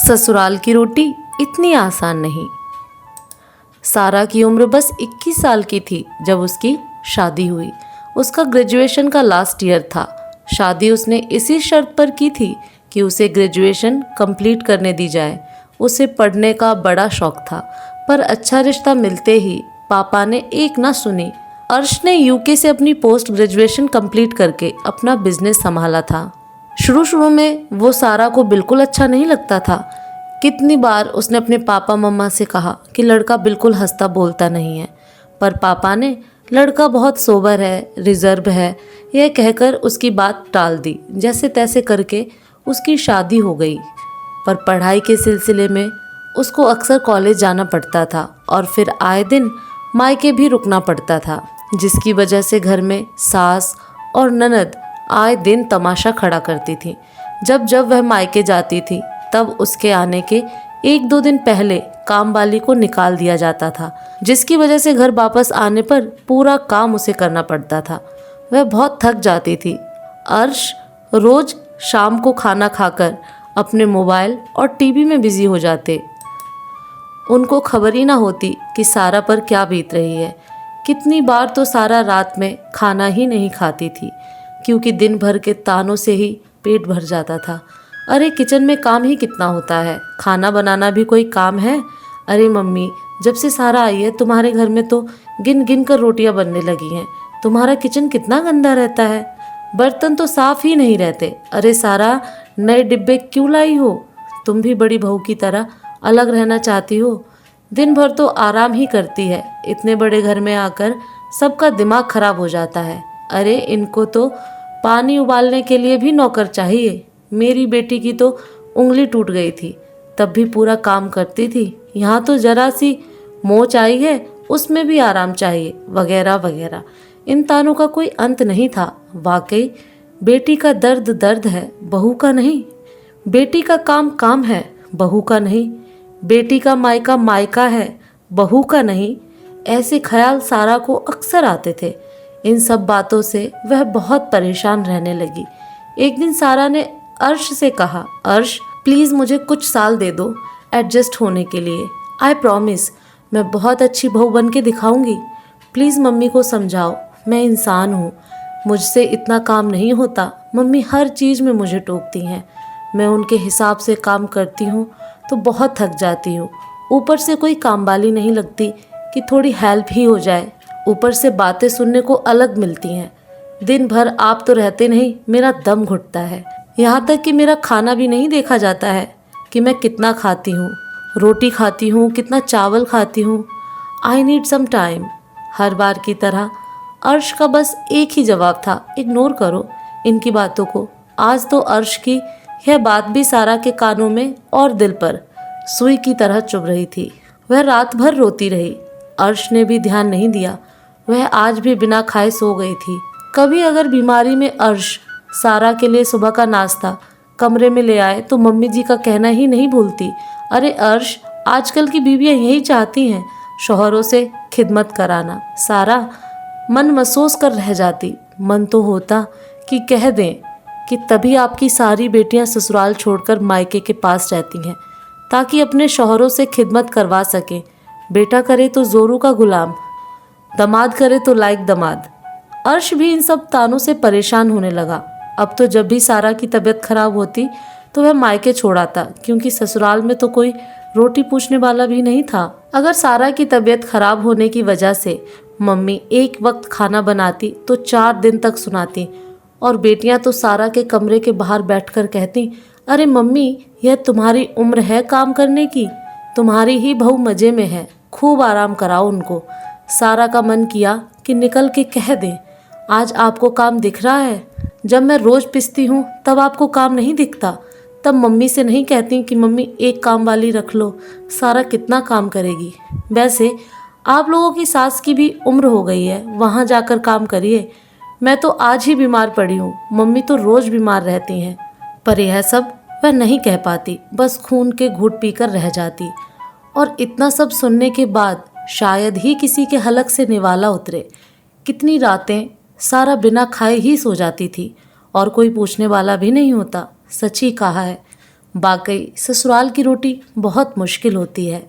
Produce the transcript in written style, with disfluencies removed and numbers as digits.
ससुराल की रोटी इतनी आसान नहीं। सारा की उम्र बस 21 साल की थी जब उसकी शादी हुई। उसका ग्रेजुएशन का लास्ट ईयर था। शादी उसने इसी शर्त पर की थी कि उसे ग्रेजुएशन कंप्लीट करने दी जाए। उसे पढ़ने का बड़ा शौक था, पर अच्छा रिश्ता मिलते ही पापा ने एक ना सुनी। अर्श ने यूके से अपनी पोस्ट ग्रेजुएशन कंप्लीट करके अपना बिजनेस संभाला था। शुरू शुरू में वो सारा को बिल्कुल अच्छा नहीं लगता था। कितनी बार उसने अपने पापा मम्मा से कहा कि लड़का बिल्कुल हंसता बोलता नहीं है, पर पापा ने लड़का बहुत सोबर है, रिजर्व है, यह कहकर उसकी बात टाल दी। जैसे तैसे करके उसकी शादी हो गई, पर पढ़ाई के सिलसिले में उसको अक्सर कॉलेज जाना पड़ता था और फिर आए दिन मायके भी रुकना पड़ता था, जिसकी वजह से घर में सास और ननद आए दिन तमाशा खड़ा करती थी। जब जब वह मायके जाती थी तब उसके आने के 1-2 दिन पहले काम वाली को निकाल दिया जाता था, जिसकी वजह से घर वापस आने पर पूरा काम उसे करना पड़ता था। वह बहुत थक जाती थी। अर्श रोज शाम को खाना खाकर अपने मोबाइल और टीवी में बिजी हो जाते। उनको खबर ही ना होती कि सारा पर क्या बीत रही है। कितनी बार तो सारा रात में खाना ही नहीं खाती थी, क्योंकि दिन भर के तानों से ही पेट भर जाता था। अरे किचन में काम ही कितना होता है, खाना बनाना भी कोई काम है? अरे मम्मी, जब से सारा आई है तुम्हारे घर में तो गिन गिन कर रोटियां बनने लगी हैं। तुम्हारा किचन कितना गंदा रहता है, बर्तन तो साफ ही नहीं रहते। अरे सारा, नए डिब्बे क्यों लाई हो? तुम भी बड़ी बहू की तरह अलग रहना चाहती हो? दिन भर तो आराम ही करती है, इतने बड़े घर में आकर सबका दिमाग खराब हो जाता है। अरे इनको तो पानी उबालने के लिए भी नौकर चाहिए। मेरी बेटी की तो उंगली टूट गई थी, तब भी पूरा काम करती थी। यहाँ तो जरा सी मोच आई है, उसमें भी आराम चाहिए, वगैरह वगैरह। इन तानों का कोई अंत नहीं था। वाकई बेटी का दर्द दर्द है, बहू का नहीं। बेटी का काम काम है, बहू का नहीं। बेटी का मायका मायका है, बहू का नहीं। ऐसे ख्याल सारा को अक्सर आते थे। इन सब बातों से वह बहुत परेशान रहने लगी। एक दिन सारा ने अर्श से कहा, अर्श प्लीज़ मुझे कुछ साल दे दो एडजस्ट होने के लिए। आई प्रॉमिस मैं बहुत अच्छी बहू बन के दिखाऊंगी। प्लीज़ मम्मी को समझाओ, मैं इंसान हूँ, मुझसे इतना काम नहीं होता। मम्मी हर चीज़ में मुझे टोकती हैं। मैं उनके हिसाब से काम करती हूँ तो बहुत थक जाती हूँ। ऊपर से कोई काम वाली नहीं लगती कि थोड़ी हेल्प ही हो जाए। ऊपर से बातें सुनने को अलग मिलती हैं। दिन भर आप तो रहते नहीं, मेरा दम घुटता है। यहाँ तक कि मेरा खाना भी नहीं देखा जाता है कि मैं कितना खाती हूँ, रोटी खाती हूँ, कितना चावल खाती हूँ। I need some time. हर बार की तरह अर्श का बस एक ही जवाब था, इग्नोर करो इनकी बातों को। आज तो अर्श की यह बात भी सारा के कानों में और दिल पर सुई की तरह चुभ रही थी। वह रात भर रोती रही। अर्श ने भी ध्यान नहीं दिया। वह आज भी बिना खाए सो गई थी। कभी अगर बीमारी में अर्श सारा के लिए सुबह का नाश्ता कमरे में ले आए तो मम्मी जी का कहना ही नहीं भूलती, अरे अर्श, आजकल की बीवियां यही चाहती हैं, शौहरों से खिदमत कराना। सारा मन महसूस कर रह जाती। मन तो होता कि कह दें कि तभी आपकी सारी बेटियां ससुराल छोड़कर मायके के पास रहती हैं, ताकि अपने शौहरों से खिदमत करवा सकें। बेटा करे तो जोरू का गुलाम, दमाद करे तो लायक दमाद। अर्श भी इन सब तानों से परेशान होने लगा। अब तो जब भी सारा की तबीयत खराब होती तो वह मायके छोड़ आता, क्योंकि ससुराल में तो कोई रोटी पूछने वाला भी नहीं था। अगर सारा की तबीयत खराब होने की वजह से मम्मी एक वक्त खाना बनाती तो 4 दिन तक सुनाती, और बेटियां तो सारा के कमरे के बाहर बैठकर कहती, अरे मम्मी, यह तुम्हारी उम्र है काम करने की, तुम्हारी ही बहू मजे में है, खूब आराम कराओ उनको। सारा का मन किया कि निकल के कह दें, आज आपको काम दिख रहा है? जब मैं रोज़ पिसती हूँ तब आपको काम नहीं दिखता? तब मम्मी से नहीं कहती कि मम्मी एक काम वाली रख लो, सारा कितना काम करेगी? वैसे आप लोगों की सास की भी उम्र हो गई है, वहाँ जाकर काम करिए। मैं तो आज ही बीमार पड़ी हूँ, मम्मी तो रोज़ बीमार रहती हैं। पर यह सब वह नहीं कह पाती, बस खून के घूंट पीकर रह जाती। और इतना सब सुनने के बाद शायद ही किसी के हलक से निवाला उतरे। कितनी रातें सारा बिना खाए ही सो जाती थी, और कोई पूछने वाला भी नहीं होता। सच ही कहा है, वाकई ससुराल की रोटी बहुत मुश्किल होती है।